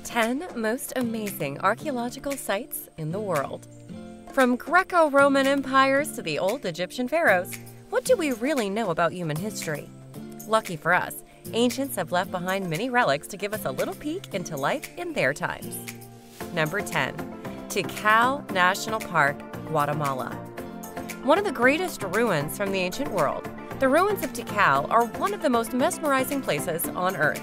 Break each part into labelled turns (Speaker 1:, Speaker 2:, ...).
Speaker 1: 10 most amazing archaeological sites in the world. From Greco-Roman empires to the old Egyptian pharaohs, what do we really know about human history? Lucky for us, ancients have left behind many relics to give us a little peek into life in their times. Number 10. Tikal National Park, Guatemala. One of the greatest ruins from the ancient world, the ruins of Tikal are one of the most mesmerizing places on Earth,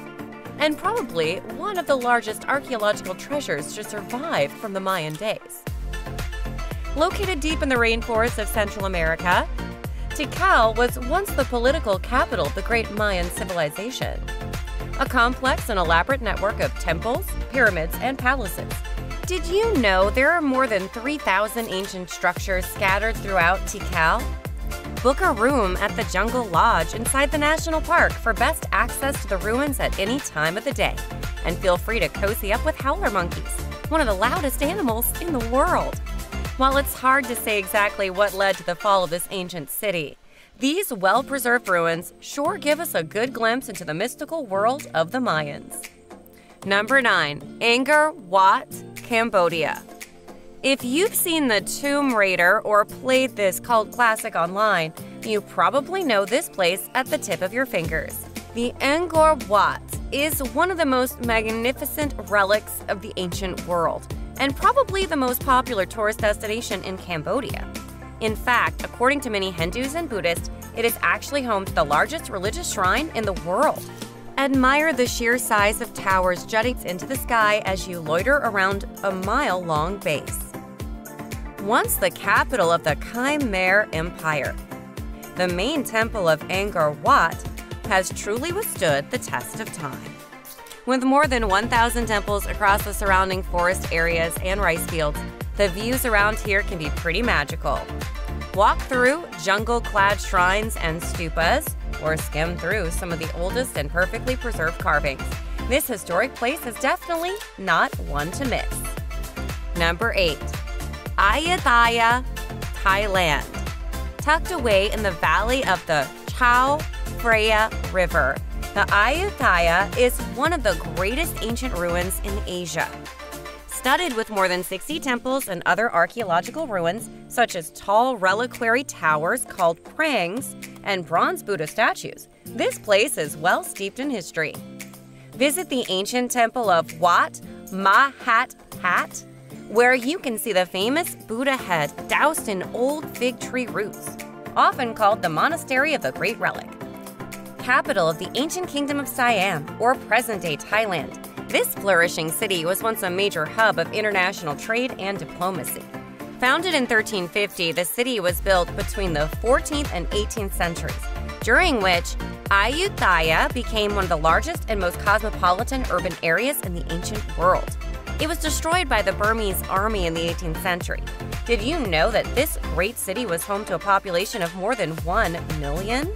Speaker 1: and probably one of the largest archaeological treasures to survive from the Mayan days. Located deep in the rainforests of Central America, Tikal was once the political capital of the great Mayan civilization. A complex and elaborate network of temples, pyramids, and palaces. Did you know there are more than 3,000 ancient structures scattered throughout Tikal? Book a room at the Jungle Lodge inside the national park for best access to the ruins at any time of the day. And feel free to cozy up with howler monkeys, one of the loudest animals in the world. While it's hard to say exactly what led to the fall of this ancient city, these well-preserved ruins sure give us a good glimpse into the mystical world of the Mayans. Number 9. Angor Wat, Cambodia. If you've seen the Tomb Raider or played this cult classic online, you probably know this place at the tip of your fingers. The Angor Wat is one of the most magnificent relics of the ancient world, and probably the most popular tourist destination in Cambodia. In fact, according to many Hindus and Buddhists, it is actually home to the largest religious shrine in the world. Admire the sheer size of towers jutting into the sky as you loiter around a mile-long base. Once the capital of the Khmer Empire, the main temple of Angor Wat has truly withstood the test of time. With more than 1,000 temples across the surrounding forest areas and rice fields, the views around here can be pretty magical. Walk through jungle-clad shrines and stupas, or skim through some of the oldest and perfectly preserved carvings. This historic place is definitely not one to miss. Number 8. Ayutthaya, Thailand. Tucked away in the valley of the Chao Phraya River, the Ayutthaya is one of the greatest ancient ruins in Asia. Studded with more than 60 temples and other archaeological ruins, such as tall reliquary towers called prangs and bronze Buddha statues, this place is well steeped in history. Visit the ancient temple of Wat Mahat Hat, where you can see the famous Buddha head doused in old fig tree roots, often called the Monastery of the Great Relic. Capital of the ancient kingdom of Siam, or present-day Thailand, this flourishing city was once a major hub of international trade and diplomacy. Founded in 1350, the city was built between the 14th and 18th centuries, during which Ayutthaya became one of the largest and most cosmopolitan urban areas in the ancient world. It was destroyed by the Burmese army in the 18th century. Did you know that this great city was home to a population of more than 1 million?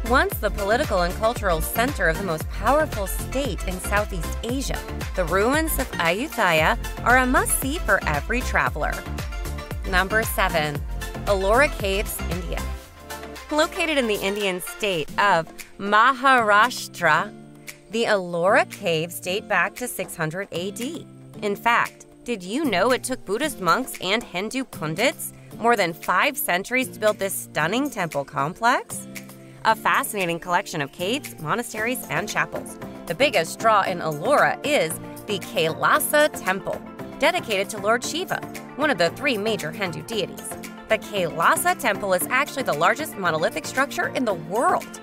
Speaker 1: Once the political and cultural center of the most powerful state in Southeast Asia, the ruins of Ayutthaya are a must-see for every traveler. Number 7. Ellora Caves, India. Located in the Indian state of Maharashtra, the Ellora Caves date back to 600 AD. In fact, did you know it took Buddhist monks and Hindu pundits more than 5 centuries to build this stunning temple complex? A fascinating collection of caves, monasteries, and chapels. The biggest draw in Ellora is the Kailasa Temple, dedicated to Lord Shiva, one of the 3 major Hindu deities. The Kailasa Temple is actually the largest monolithic structure in the world.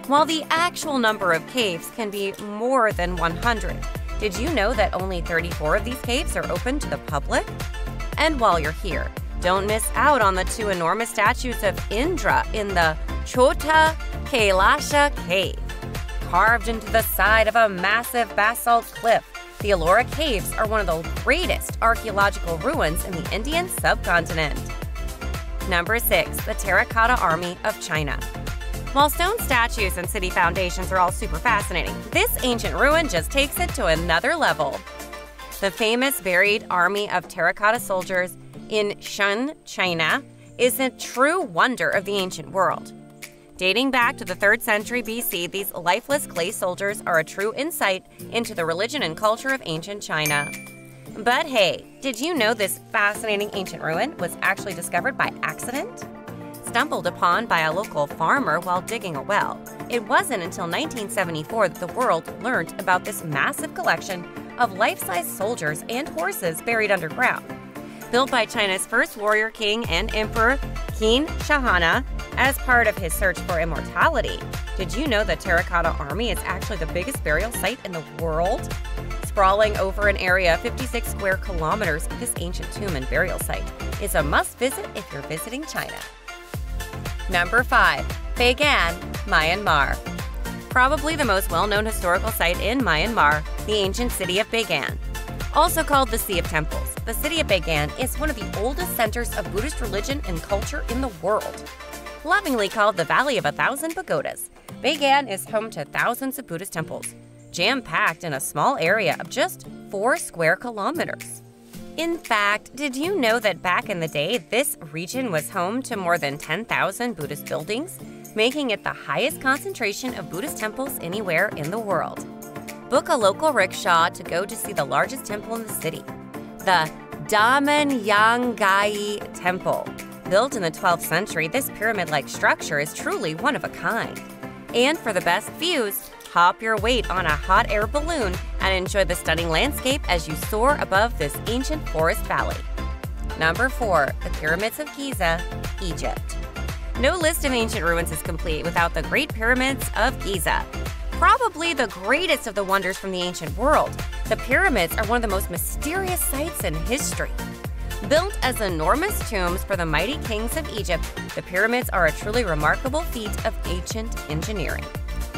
Speaker 1: While the actual number of caves can be more than 100, did you know that only 34 of these caves are open to the public? And while you're here, don't miss out on the 2 enormous statues of Indra in the Chota Kailasha Cave. Carved into the side of a massive basalt cliff, the Ellora Caves are one of the greatest archaeological ruins in the Indian subcontinent. Number 6. The Terracotta Army of China. While stone statues and city foundations are all super fascinating, this ancient ruin just takes it to another level. The famous buried army of terracotta soldiers in Shun, China, is a true wonder of the ancient world. Dating back to the 3rd century BC, these lifeless clay soldiers are a true insight into the religion and culture of ancient China. But hey, did you know this fascinating ancient ruin was actually discovered by accident? Stumbled upon by a local farmer while digging a well, it wasn't until 1974 that the world learned about this massive collection of life-size soldiers and horses buried underground. Built by China's first warrior king and emperor, Qin Shi Huang, as part of his search for immortality. Did you know the Terracotta Army is actually the biggest burial site in the world? Sprawling over an area of 56 square kilometers, this ancient tomb and burial site is a must-visit if you're visiting China. Number 5. Bagan, Myanmar. Probably the most well-known historical site in Myanmar, the ancient city of Bagan. Also called the Sea of Temples, the city of Bagan is one of the oldest centers of Buddhist religion and culture in the world. Lovingly called the Valley of 1,000 Pagodas, Bagan is home to thousands of Buddhist temples, jam-packed in a small area of just 4 square kilometers. In fact, did you know that back in the day, this region was home to more than 10,000 Buddhist buildings, making it the highest concentration of Buddhist temples anywhere in the world? Book a local rickshaw to go to see the largest temple in the city, the Damenyangai Temple. Built in the 12th century, this pyramid-like structure is truly one of a kind. And for the best views, hop your weight on a hot air balloon and enjoy the stunning landscape as you soar above this ancient forest valley. Number 4. The Pyramids of Giza, Egypt. No list of ancient ruins is complete without the Great Pyramids of Giza. Probably the greatest of the wonders from the ancient world, the pyramids are one of the most mysterious sights in history. Built as enormous tombs for the mighty kings of Egypt, the pyramids are a truly remarkable feat of ancient engineering.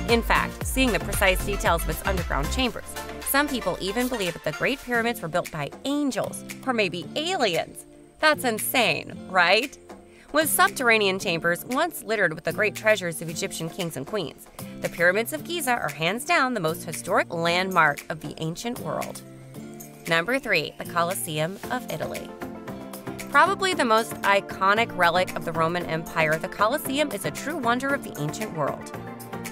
Speaker 1: In fact, seeing the precise details of its underground chambers, some people even believe that the Great Pyramids were built by angels, or maybe aliens. That's insane, right? With subterranean chambers once littered with the great treasures of Egyptian kings and queens, the Pyramids of Giza are hands down the most historic landmark of the ancient world. Number 3. The Colosseum of Italy. Probably the most iconic relic of the Roman Empire, the Colosseum is a true wonder of the ancient world.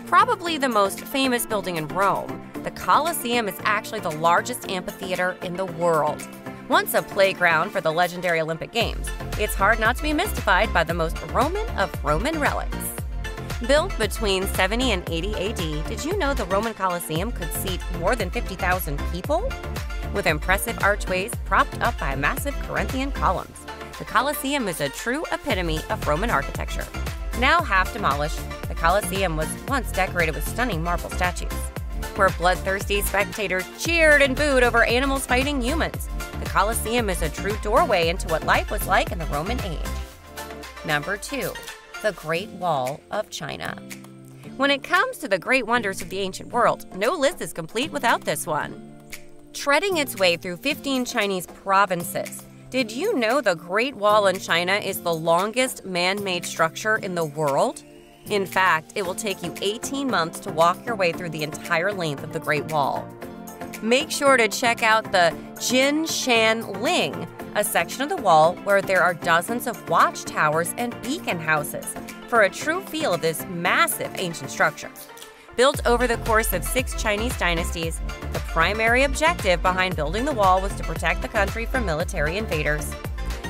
Speaker 1: Probably the most famous building in Rome, the Colosseum is actually the largest amphitheater in the world. Once a playground for the legendary Olympic Games, it's hard not to be mystified by the most Roman of Roman relics. Built between 70 and 80 AD, did you know the Roman Colosseum could seat more than 50,000 people? With impressive archways propped up by massive Corinthian columns, the Colosseum is a true epitome of Roman architecture. Now half demolished, the Colosseum was once decorated with stunning marble statues, where bloodthirsty spectators cheered and booed over animals fighting humans. The Colosseum is a true doorway into what life was like in the Roman age. Number 2. The Great Wall of China. When it comes to the great wonders of the ancient world, no list is complete without this one. Treading its way through 15 Chinese provinces, did you know the Great Wall in China is the longest man-made structure in the world? In fact, it will take you 18 months to walk your way through the entire length of the Great Wall. Make sure to check out the Jin Shan Ling, a section of the wall where there are dozens of watchtowers and beacon houses, for a true feel of this massive ancient structure. Built over the course of 6 Chinese dynasties, the primary objective behind building the wall was to protect the country from military invaders.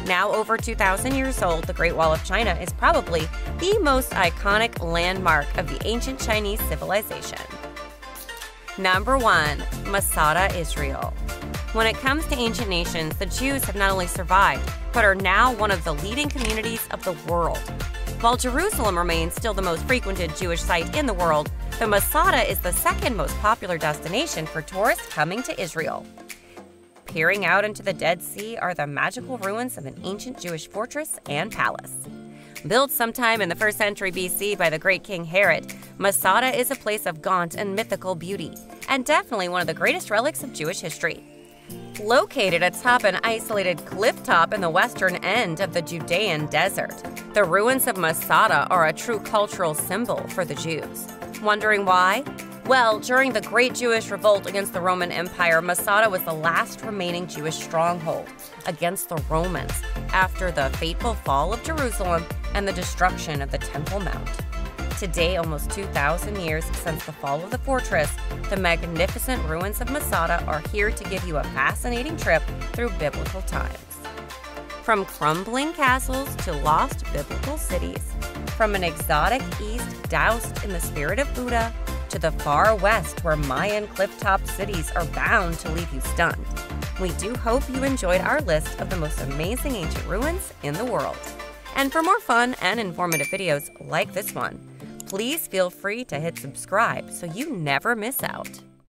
Speaker 1: Now over 2,000 years old, the Great Wall of China is probably the most iconic landmark of the ancient Chinese civilization. Number 1. Masada, Israel. When it comes to ancient nations, the Jews have not only survived, but are now one of the leading communities of the world. While Jerusalem remains still the most frequented Jewish site in the world, the Masada is the second most popular destination for tourists coming to Israel. Peering out into the Dead Sea are the magical ruins of an ancient Jewish fortress and palace. Built sometime in the 1st century BC by the great King Herod, Masada is a place of gaunt and mythical beauty, and definitely one of the greatest relics of Jewish history. Located atop an isolated cliff top in the western end of the Judean desert, the ruins of Masada are a true cultural symbol for the Jews. Wondering why? Well, during the Great Jewish Revolt against the Roman Empire, Masada was the last remaining Jewish stronghold against the Romans after the fateful fall of Jerusalem and the destruction of the Temple Mount. Today, almost 2,000 years since the fall of the fortress, the magnificent ruins of Masada are here to give you a fascinating trip through biblical times. From crumbling castles to lost biblical cities, from an exotic east doused in the spirit of Buddha to the far west where Mayan cliff-top cities are bound to leave you stunned, we do hope you enjoyed our list of the most amazing ancient ruins in the world. And for more fun and informative videos like this one, please feel free to hit subscribe so you never miss out.